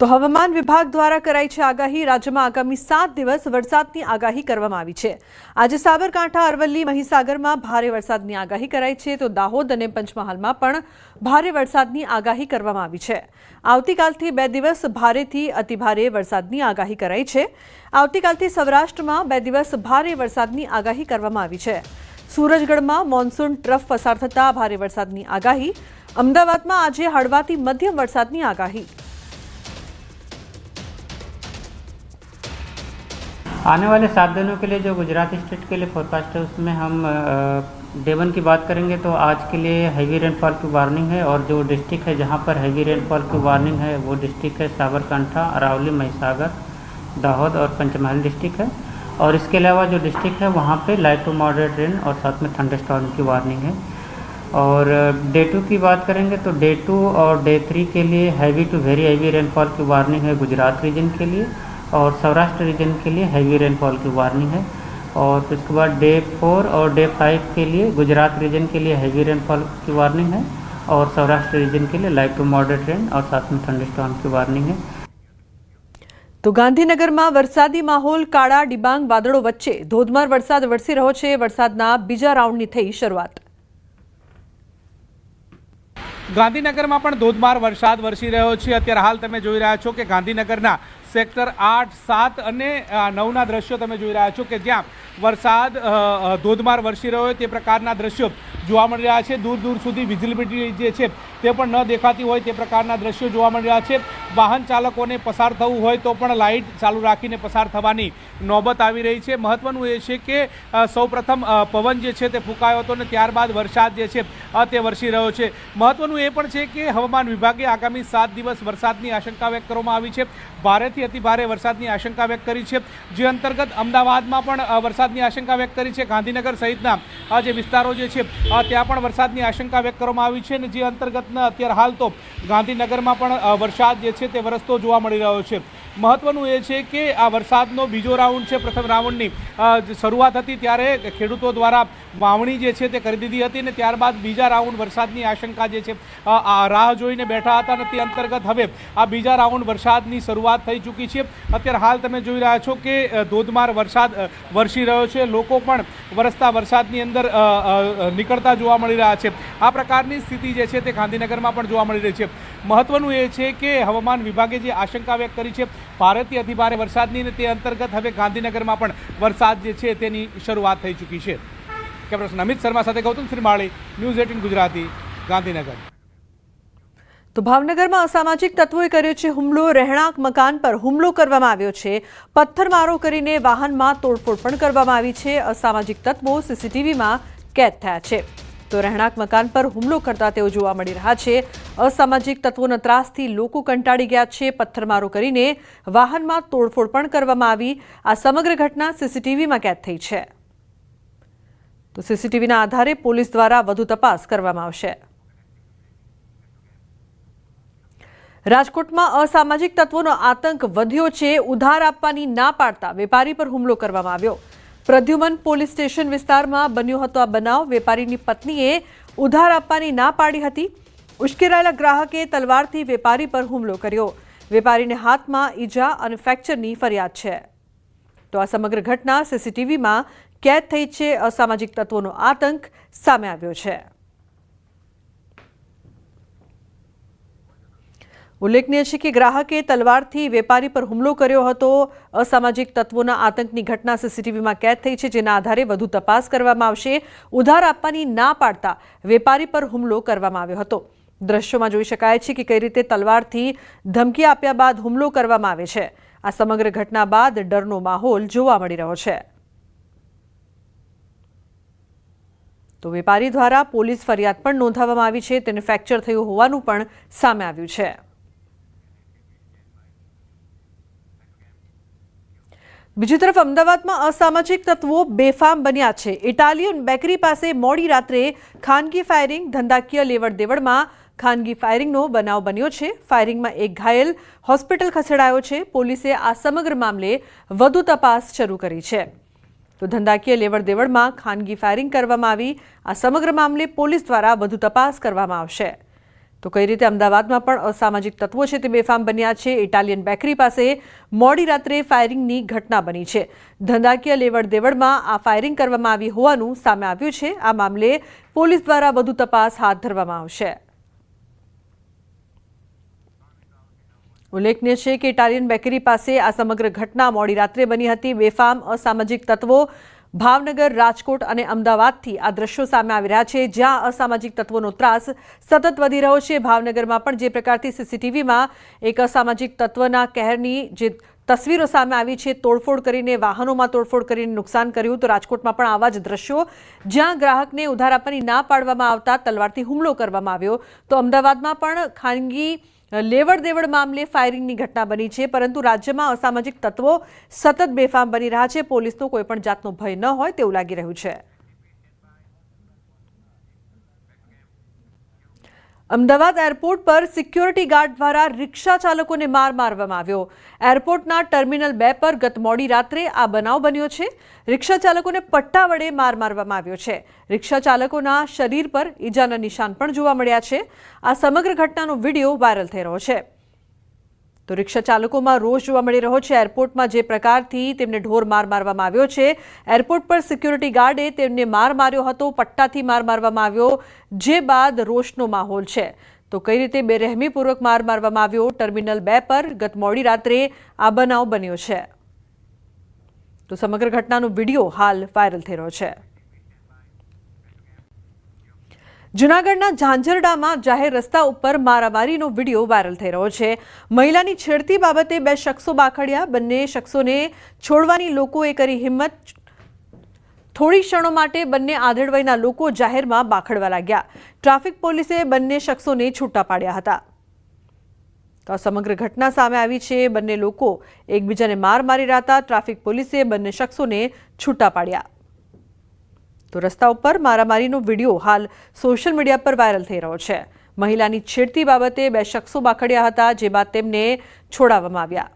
તો હવામાન વિભાગ દ્વારા કરાઈ છે આગાહી। રાજ્યમાં આગામી 7 દિવસ વરસાદની આગાહી કરવામાં આવી છે। આજે સાબરકાંઠા, અરવલ્લી, મહીસાગરમાં ભારે વરસાદની આગાહી કરાઈ છે, તો દાહોદ અને પંચમહાલમાં પણ ભારે વરસાદની આગાહી કરવામાં આવી છે। આવતીકાલથી 2 દિવસ ભારેથી અતિભારે વરસાદની આગાહી કરાઈ છે। આવતીકાલથી સૌરાષ્ટ્રમાં 2 દિવસ ભારે વરસાદની આગાહી કરવામાં આવી છે। સુરજગઢમાં મોન્સૂન ટ્રફ પસાર થતા ભારે વરસાદની આગાહી। અમદાવાદમાં આજે હળવાથી મધ્યમ વરસાદની आगाही। आने वाले 7 दिनों के लिए जो गुजरात स्टेट के लिए फोरकास्ट है उसमें हम डे 1 की बात करेंगे तो आज के लिए हैवी रेनफॉल की वार्निंग है और जो डिस्ट्रिक्ट है जहां पर हैवी रेनफॉल की वार्निंग है वो डिस्ट्रिक्ट है साबरकांठा, अरावली, महिसागर, दाहोद और पंचमहल डिस्ट्रिक्ट है। और इसके अलावा जो डिस्ट्रिक्ट है वहाँ पे लाइट टू मॉडरेट रेन और साथ में थंडरस्टॉर्म की वार्निंग है। और डे 2 की बात करेंगे तो डे 2 और डे 3 के लिए heavy to very heavy rainfall की वार्निंग है गुजरात रीजन के लिए, और सौराष्ट्र रीजन के लिए हैवी रेनफॉल की वार्निंग है। और इसके बाद डे 4 और डे 5 के लिए गुजरात रीजन के लिए हैवी रेनफॉल की वार्निंग है और सौराष्ट्र रीजन के लिए लाइट टू मॉडरेट रेन और साथ में थंडरस्टॉर्म की वार्निंग है। तो गांधीनगर में वरसादी माहौल, काळा डिबांग वादळों वच्चे धोधमार वरसाद वरसी रह्यो छे। वरसादना बीजा राउंडनी थई शरूआत। गांधीनगर में पण धोधमार वरसाद वरसी रह्यो छे। अत्यारे हाल तमे जोई रह्या छो कि गांधीनगरना सेक्टर 8, 7 અને 9ના દ્રશ્યો તમે જોઈ રહ્યા છો કે જ્યાં વરસાદ ધોધમાર વરસી રહ્યો હોય તે પ્રકારના દ્રશ્યો જોવા મળી રહ્યા છે। દૂર દૂર સુધી વિઝિબિલિટી જે છે તે પણ ન દેખાતી હોય તે પ્રકારના દ્રશ્યો જોવા મળી રહ્યા છે। વાહન ચાલકોને પસાર થવું હોય તો પણ લાઇટ ચાલુ રાખીને પસાર થવાની નોબત આવી રહી છે। મહત્વનું એ છે કે સૌપ્રથમ પવન જે છે તે ફૂંકાયો હતો અને ત્યારબાદ વરસાદ જે છે તે વરસી રહ્યો છે। મહત્વનું એ પણ છે કે હવામાન વિભાગે આગામી 7 દિવસ વરસાદની આશંકા વ્યક્ત કરવામાં આવી છે। ભારેથી અતિ ભારે વરસાદની આશંકા વ્યક્ત કરી છે, જે અંતર્ગત અમદાવાદમાં પણ વરસાદની આશંકા વ્યક્ત કરી છે। ગાંધીનગર સહિતના જે વિસ્તારો જે છે ત્યાં પણ વરસાદની આશંકા વ્યક્ત કરવામાં આવી છે અને જે અંતર્ગતના અત્યારે હાલ તો ગાંધીનગરમાં પણ વરસાદ જે છે તે વરસતો જોવા મળી રહ્યો છે। મહત્વનું એ છે કે આ વરસાદનો બીજો રાઉન્ડ છે। પ્રથમ રાઉન્ડની શરૂઆત હતી ત્યારે ખેડૂતો દ્વારા વાવણી જે છે તે કરી દીધી હતી અને ત્યારબાદ બીજા રાઉન્ડ વરસાદની આશંકા જે છે રાહ જોઈને બેઠા હતા અને તે અંતર્ગત હવે આ બીજા રાઉન્ડ વરસાદની શરૂઆત થઈ ચૂકી છે। અત્યારે હાલ તમે જોઈ રહ્યા છો કે ધોધમાર વરસાદ વરસી રહ્યો છે। લોકો પણ વરસતા વરસાદની અંદર નીકળતા જોવા મળી રહ્યા છે। આ પ્રકારની સ્થિતિ જે છે તે ગાંધીનગરમાં પણ જોવા મળી રહી છે। મહત્વનું એ છે કે હવામાન વિભાગે જે આશંકા વ્યક્ત કરી છે ભારેથી અતિભારે વરસાદની અને તે અંતર્ગત હવે ગાંધીનગરમાં પણ વરસાદ જે છે તેની શરૂઆત થઈ ચૂકી છે। કેમેરામેન અમિત શર્મા સાથે ગૌતમ શ્રીમાળી, ન્યૂઝ 18 ગુજરાતી, ગાંધીનગર। તો ભાવનગરમાં અસામાજિક તત્વોએ કર્યો છે હુમલો। રહેણાંક મકાન પર હુમલો કરવામાં આવ્યો છે। પથ્થરમારો કરીને વાહનમાં તોડફોડ પણ કરવામાં આવી છે। અસામાજિક તત્વો સીસીટીવીમાં કેદ થયા છે। તો રહેણાંક મકાન પર હુમલો કરતા તેઓ જોવા મળી રહ્યા છે। અસામાજિક તત્વોના ત્રાસથી લોકો કંટાળી ગયા છે। પથ્થરમારો કરીને વાહનમાં તોડફોડ પણ કરવામાં આવી। આ સમગ્ર ઘટના સીસીટીવીમાં કેદ થઈ છે। તો સીસીટીવીના આધારે પોલીસ દ્વારા વધુ તપાસ કરવામાં આવશે। રાજકોટમાં અસામાજિક તત્વોનો આતંક વધ્યો છે। ઉધાર આપવાની ના પાડતા વેપારી પર હુમલો કરવામાં આવ્યો। પ્રદ્યુમન પોલીસ સ્ટેશન વિસ્તારમાં બન્યો હતો આ બનાવ। વેપારીની પત્નીએ ઉધાર આપવાની ના પાડી હતી। ઉશ્કેરાયેલા ગ્રાહકે તલવારથી વેપારી પર હુમલો કર્યો। વેપારીને હાથમાં ઈજા અને ફ્રેક્ચરની ફરિયાદ છે। તો આ સમગ્ર ઘટના સીસીટીવીમાં કેદ થઈ છે। અસામાજિક તત્વોનો આતંક સામે આવ્યો છે। ઉલ્લેખનીય છે કે ગ્રાહકે તલવારથી વેપારી પર હુમલો કર્યો હતો। અસામાજિક તત્વોના આતંકની ઘટના સીસીટીવીમાં કેદ થઈ છે, જેના આધારે વધુ તપાસ કરવામાં આવશે। ઉધાર આપવાની ના પાડતા વેપારી પર હુમલો કરવામાં આવ્યો હતો। દ્રશ્યોમાં જોઈ શકાય છે કે કઈ રીતે તલવારથી ધમકી આપ્યા બાદ હુમલો કરવામાં આવે છે। આ સમગ્ર ઘટના બાદ ડરનો માહોલ જોવા મળી રહ્યો છે। તો વેપારી દ્વારા પોલીસ ફરિયાદ પણ નોંધાવવામાં આવી છે। તેને ફ્રેક્ચર થયું હોવાનું પણ સામે આવ્યું છે। બીજી તરફ અમદાવાદમાં અસામાજિક તત્વો બેફામ બન્યા છે। ઇટાલિયન બેકરી પાસે મોડી રાત્રે ખાનગી ફાયરિંગ, ધંધાકીય લેવડ દેવડમાં ખાનગી ફાયરિંગનો બનાવ બન્યો છે। ફાયરિંગમાં એક ઘાયલ હોસ્પિટલ ખસેડાયો છે। પોલીસે આ સમગ્ર મામલે વધુ તપાસ શરૂ કરી છે। તો ધંધાકીય લેવડ દેવડમાં ખાનગી ફાયરિંગ કરવામાં આવી। આ સમગ્ર મામલે પોલીસ દ્વારા વધુ તપાસ કરવામાં આવશે। તો કઈ રીતે અમદાવાદમાં પણ અસામાજિક તત્વો છે તે બેફામ બન્યા છે। ઇટાલિયન બેકરી પાસે મોડી રાત્રે ફાયરિંગની ઘટના બની છે। ધંધાકીય લેવડ દેવડમાં આ ફાયરિંગ કરવામાં આવી હોવાનું સામે આવ્યું છે। આ મામલે પોલીસ દ્વારા વધુ તપાસ હાથ ધરવામાં આવશે। ઉલ્લેખનીય છે કે ઇટાલિયન બેકરી પાસે આ સમગ્ર ઘટના મોડી રાત્રે બની હતી। બેફામ અસામાજિક તત્વો ભાવનગર, રાજકોટ અને અમદાવાદથી આ દ્રશ્યો સામે આવી રહ્યા છે, જ્યાં અસામાજિક તત્વોનો ત્રાસ સતત વધી રહ્યો છે। ભાવનગરમાં પણ જે પ્રકારથી સીસીટીવીમાં એક અસામાજિક તત્વના કહેરની જે તસવીરો સામે આવી છે, તોડફોડ કરીને વાહનોમાં તોડફોડ કરીને નુકસાન કર્યું, તો રાજકોટમાં પણ આવા જ દ્રશ્યો જ્યાં ગ્રાહકને ઉધાર આપવાની ના પાડવામાં આવતા તલવારથી હુમલો કરવામાં આવ્યો। તો અમદાવાદમાં પણ ખાનગી લેવડ દેવડ મામલે ફાયરિંગની ઘટના બની છે, પરંતુ રાજ્યમાં અસામાજિક તત્વો સતત બેફામ બની રહ્યા છે। પોલીસનો કોઈ પણ જાતનો ભય ન હોય તેવું લાગી રહ્યું છે। અમદાવાદ એરપોર્ટ પર સિક્યોરિટી ગાર્ડ દ્વારા રિક્ષા ચાલકોને માર મારવામાં આવ્યો। એરપોર્ટના ટર્મિનલ 2 પર ગત મોડી રાત્રે આ બનાવ બન્યો છે। રિક્ષા ચાલકોને પટ્ટા વડે માર મારવામાં આવ્યો છે। રિક્ષા ચાલકોના શરીર પર ઈજાના નિશાન પણ જોવા મળ્યા છે। આ સમગ્ર ઘટનાનો વિડીયો વાયરલ થઈ રહ્યો છે। તો રિક્ષા ચાલકોમાં રોષ જોવા મળી રહ્યો છે। એરપોર્ટમાં જે પ્રકારથી તેમને ઢોર માર મારવામાં આવ્યો છે, એરપોર્ટ પર સિક્યોરિટી ગાર્ડે તેમને માર માર્યો હતો, પટ્ટાથી માર મારવામાં આવ્યો, જે બાદ રોષનો માહોલ છે। તો કઈ રીતે બેરહેમીપૂર્વક માર મારવામાં આવ્યો, ટર્મિનલ 2 પર ગત મોડી રાત્રે આ બનાવ બન્યો છે। તો સમગ્ર ઘટનાનો વિડીયો હાલ વાયરલ થઈ રહ્યો છે। જૂનાગઢના ઝાંઝરડામાં જાહેર રસ્તા ઉપર મારામારીનો વિડીયો વાયરલ થઈ રહ્યો છે। મહિલાની છેડતી બાબતે 2 શખ્સો બાખડ્યા। બંને શખ્સોને છોડવાની લોકોએ કરી હિંમત। થોડી ક્ષણો માટે બંને આધેડ લોકો જાહેરમાં બાખડવા લાગ્યા। ટ્રાફિક પોલીસે બંને શખ્સોને છૂટા પાડ્યા હતા। તો આ સમગ્ર ઘટના સામે આવી છે। બંને લોકો એકબીજાને માર મારી રહ્યા હતા। ટ્રાફિક પોલીસે બંને શખ્સોને છૂટા પાડ્યા। તો રસ્તા ઉપર મારામારીનો વિડીયો હાલ સોશિયલ મીડિયા પર વાયરલ થઈ રહ્યો છે। મહિલાની છેડતી બાબતે 2 શખ્સો બાખડ્યા હતા, જે બાદ તેમને છોડાવવામાં આવ્યા।